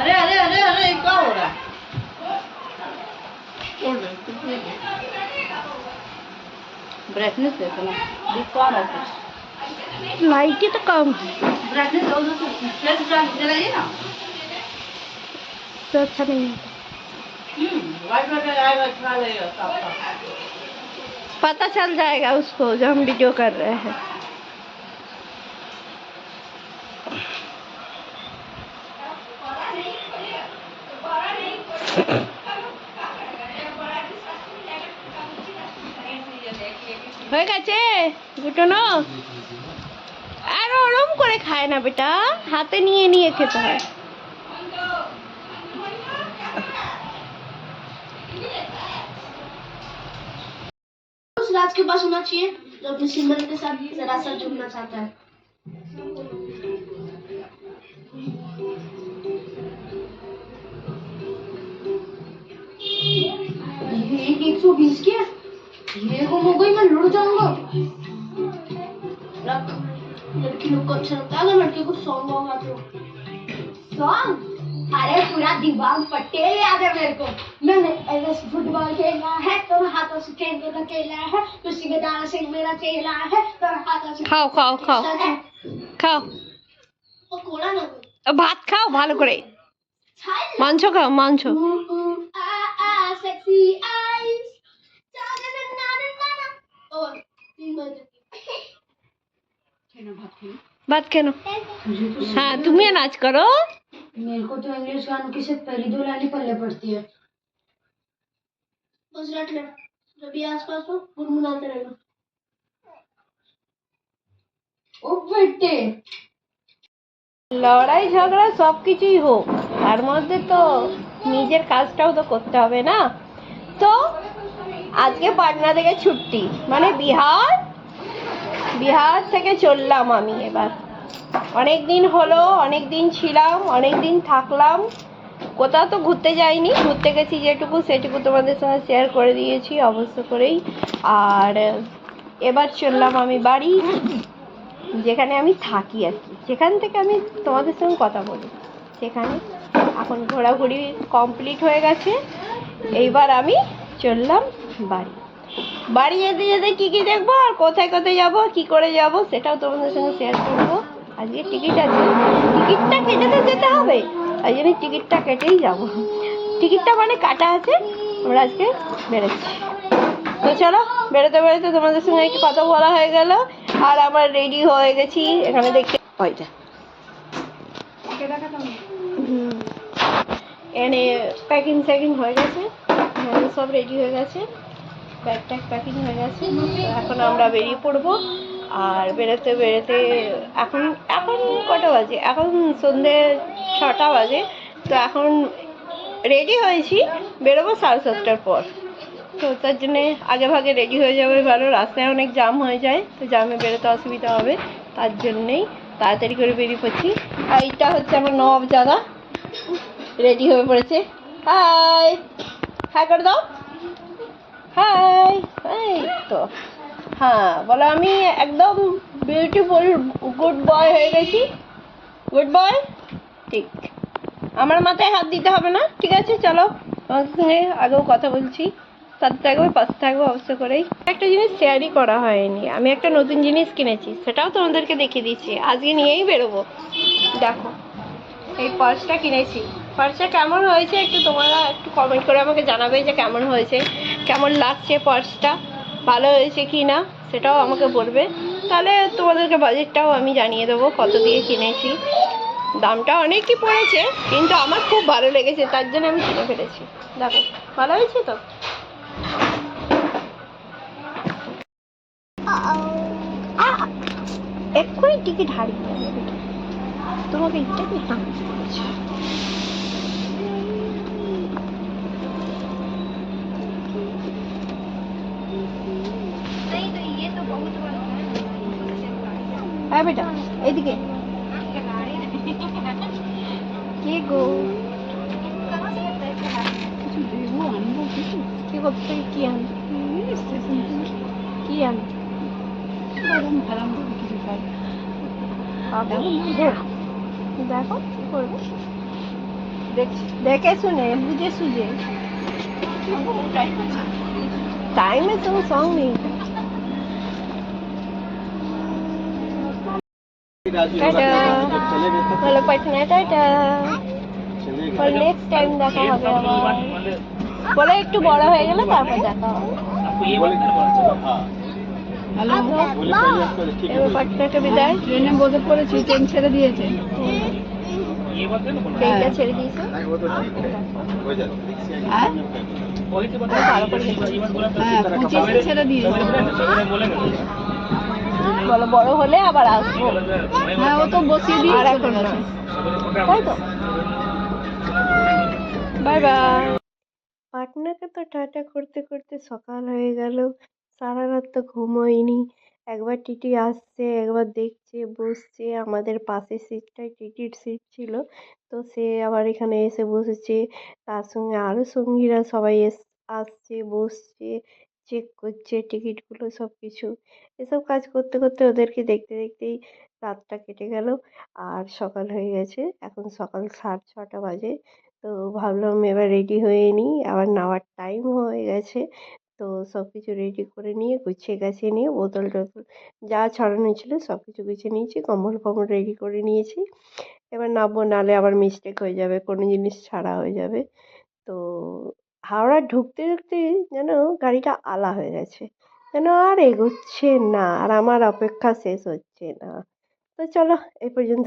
अरे अरे अरे अरे क्या हो रहा है? ब्राइटनेस देखो ना, कम है कुछ। लाइट ही तो कम है। ब्राइटनेस और फ्लैश जलाइए ना। तो अच्छा नहीं है। वाइट वाइट आएगा, अच्छा लगेगा साफ साफ। पता चल जाएगा उसको जो हम वीडियो कर रहे हैं। হয়ে গেছে গুটনো। আর ওরম করে খায় না বেটা, হাতে নিয়ে নিয়ে খেতে হয়। राज के पास होना चाहिए जो अपनी सिमरन के साथ जरा सा जुड़ना चाहता है। ये 120 के ये गुम हो गई, मैं लुट जाऊंगा। लड़की लोग को अच्छा लगता है अगर लड़के को सॉन्ग वॉन्ग आते हो। सॉन्ग? अरे पूरा दिमाग पटेल याद है मेरे को। मैंने एलएस फुटबॉल खेला है तो हाथों से खेल के खेला है, उसी में दाना सिंह मेरा चेला है तो हाथों से। খাও খাও খাও খাও, और कोला ना ভাত খাও ভালো করে, মাংস খাও মাংস। सेक्सी आईज और 3 बजे ভাত কেন? হ্যাঁ তুমি নাচ করো। मेरे को तो इंग्लिश गानों की सिर्फ पहली 2 लाइनें पल्ले पड़ती है। बस रट ले, जब भी आसपास हो गुनगुनाते रहना। ओ बेटे লড়াই ঝগড়া সবকিছুই হোক, তার মধ্যে তো নিজের কাজটাও তো করতে হবে না। তো আজকে পাটনা থেকে ছুটি, মানে বিহার থেকে চললাম আমি এবার। অনেক দিন হলো, অনেক দিন ছিলাম, অনেক দিন থাকলাম, কোথাও তো ঘুরতে যাইনি। ঘুরতে গেছি যেটুকু সেটুকু তোমাদের সঙ্গে শেয়ার করে দিয়েছি অবশ্য করেই। আর এবার চললাম আমি বাড়ি, যেখানে আমি থাকি আর কি, যেখান থেকে আমি তোমাদের সঙ্গে কথা বলি সেখানে। এখন ঘোরাঘুরি কমপ্লিট হয়ে গেছে, এইবার আমি চললাম বাড়ি যেতে যেতে কী কী দেখবো আর কোথায় কোথায় যাবো, কী করে যাব সেটাও তোমাদের সঙ্গে শেয়ার করবো। আজকে টিকিট আছে, টিকিটটা কেটে তো যেতে হবে, তাই জন্য টিকিটটা কেটেই যাবো। টিকিটটা মানে কাটা আছে, আমরা আজকে বেরোচ্ছি। তো চলো, বেরোতে বেরোতে তোমাদের সঙ্গে একটু কথা বলা হয়ে গেল। আর আমার রেডি হয়ে গেছি, এখানে দেখতে ওইটা এনে প্যাকিং স্যাকিং হয়ে গেছে, সব রেডি হয়ে গেছে, ব্যাগ ট্যাগ প্যাকিং হয়ে গেছে। এখন আমরা বেরিয়ে পড়বো। আর বেরোতে বেরোতে এখন কটা বাজে, এখন সন্ধে 6টা বাজে। তো এখন রেডি হয়েছি, বেরোবো 7:30টার পর। তো তার জন্যে আগে ভাগে রেডি হয়ে যাবে ভালো, রাস্তায় অনেক জ্যাম হয়ে যায়, তো জ্যামে বেরোতে অসুবিধা হবে, তার জন্যেই তাড়াতাড়ি করে বেরিয়ে পড়ছি। আর এইটা হচ্ছে আমার নবাব জাদা, রেডি হয়ে পড়েছে। হাই হাই করে দাও, হাই। এই তো হ্যাঁ বলো, আমি একদম বিউটিফুল গুড বয় হয়ে গেছি। গুড বয়, ঠিক। আমার মাথায় হাত দিতে হবে না, ঠিক আছে। চলো, তোমার সঙ্গে আগেও কথা বলছি, সাথে থাকবে পাশে থাকবে অবশ্য করেই। একটা জিনিস শেয়ারই করা হয়নি, আমি একটা নতুন জিনিস কিনেছি, সেটাও তোমাদেরকে দেখিয়ে দিচ্ছি, আজকে নিয়েই বেরোবো। দেখো এই পার্সটা কিনেছি, পার্সটা কেমন হয়েছে একটু তোমরা একটু কমেন্ট করে আমাকে জানাবে যে কেমন হয়েছে, কেমন লাগছে পার্সটা, ভালো হয়েছে কি না সেটাও আমাকে বলবে। তাহলে তোমাদেরকে বাজেটটাও আমি জানিয়ে দেবো কত দিয়ে কিনেছি। দামটা অনেকই পড়েছে, কিন্তু আমার খুব ভালো লেগেছে, তার জন্য আমি কিনে ফেলেছি। দেখো ভালো হয়েছে তো। এক্ষুনি টিকিট হারিয়ে যাবে, তোমাকে ইচ্ছাকে থামতে বলছি। হ্যাঁ বেটা এইদিকে কে গো, কি করতে, কি আনবে, কি আনবে, দেখো কি করবো। দেখে শুনে বুঝে সুঝে टाइम में तुम सॉन्ग नहीं टाटा बोलो पटना टाटा और नेक्स्ट टाइम দেখা হবে আবার বলে একটু বড় হয়ে গেলে তারপর দেখা হবে হ্যালো এবার পাটনাকে বিদায় ট্রেনে বসে পড়েছি ট্রেন ছেড়ে দিয়েছে ট্রেনটা ছেড়ে দিয়েছে হ্যাঁ ভালো করে দেখো। হ্যাঁ 25 ছেড়ে দিয়েছে বলো বড় হলে আবার আসবো হ্যাঁ ও তো বসিয়ে দিয়ে আর এখন না তাই তো বাই বাই পাটনাকে তো টাটা করতে করতে সকাল হয়ে গেল সারা রাত তো ঘুম হয়নি একবার টিটি আসছে একবার দেখছে বসছে আমাদের পাশের সিটটাই টিটির সিট ছিল তো সে আবার এখানে এসে বসেছে তার সঙ্গে আরও সঙ্গীরা সবাই আসছে বসছে চেক করছে টিকিটগুলো সব কিছু এসব কাজ করতে করতে ওদেরকে দেখতে দেখতেই রাতটা কেটে গেল আর সকাল হয়ে গেছে এখন সকাল 6:30 বাজে তো ভাবলাম এবার রেডি হয়ে নিই আবার নামার টাইম হয়ে গেছে তো সব কিছু রেডি করে নিয়ে গুছিয়ে গাছিয়ে নিয়ে বোতল টোতল যা ছড়ানো ছিল সব কিছু গুছিয়ে নিয়েছি কম্বল ফম্বল রেডি করে নিয়েছি এবার নামবো নাহলে আবার মিস্টেক হয়ে যাবে কোনো জিনিস ছাড়া হয়ে যাবে তো হাওড়া ঢুকতে ঢুকতে যেন গাড়িটা আলা হয়ে গেছে যেন আর এগোচ্ছে না আর আমার অপেক্ষা শেষ হচ্ছে না তো চলো এই পর্যন্ত